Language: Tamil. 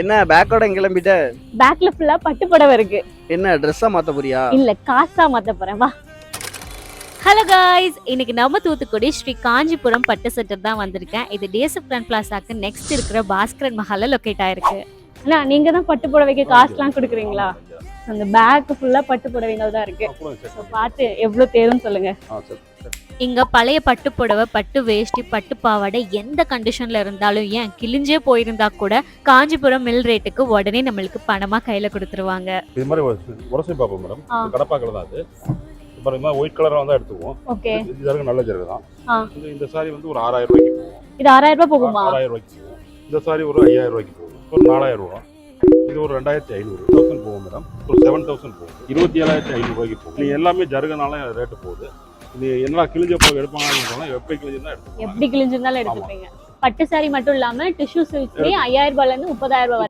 என்ன பேக்கோட கிளம்பிட்ட? பேக்ல ஃபுல்லா பட்டு புடவை இருக்கு. என்ன ட்ரெஸ்ஸா மாத்த போறியா? இல்ல காசா மாத்த போறேன் வா. ஹலோ காய்ஸ், இன்னைக்கு நம்ம தூத்துக்குடி ஸ்ரீ காஞ்சிபுரம் பட்டு சென்டர் தான் வந்திருக்கேன். இது டிஎஸ்எஃப் கிராண்ட் பிளாசாக்கு நெக்ஸ்ட் இருக்கிற பாஸ்கரன் மஹால்ல லொக்கேட் ஆயிருக்கு. அண்ணா நீங்க தான் பட்டு புடவைக்கு காசுலாம் கொடுக்குறீங்களா? அந்த பேக் ஃபுல்லா பட்டு புடவைகள் தான் இருக்கு. பார்த்து எவ்வளவு தேருன்னு சொல்லுங்க. இங்க பழைய பட்டு புடவை, பட்டு வேஷ்டி, பட்டு பாவாடை எந்த கண்டிஷன்ல இருந்தாலும், ஏன் கிழிஞ்சே போயிருந்தா கூட காஞ்சிபுரம் மில் ரேட்டுக்கு உடனே நம்மளுக்கு பணமா கையில கொடுத்துருவாங்க. இது மாதிரி உரசி பார்ப்போம் மேடம். கடப்பாக்கல தான் அது. இப்போ இந்த ஒயிட் கலரா தான் எடுத்துக்குவோம். ஓகே. இது ஜருகு நல்ல ஜருகு தான். இந்த சாரி வந்து ஒரு 6000 ரூபாய்க்கு போகும். இது 6000 ரூபாய் போகுமா? 6000 ரூபாய்க்கு போகும். இந்த சாரி ஒரு 5000 ரூபாய்க்கு போகும். ஒரு 4000 ரூபாய். இது ஒரு 2500 போகும் மேடம். ஒரு 7000 போகும். 27500 ரூபாய்க்கு போகும். நீ எல்லாமே ஜருகுனால ரேட்டு போகுது. இது என்ன கிழிஞ்ச போய் எடுப்பாங்கன்னு எப்படி கிழிஞ்சா எடுத்துப்போம். எப்படி கிழிஞ்சிருந்தாலும் எடுத்துப்பீங்க. பட்டு சாரி மட்டும் இல்லாம டிஷ்யூ சில்க்ஸ்லயே 5000 ரூபாயில இருந்து 30000 ரூபாய்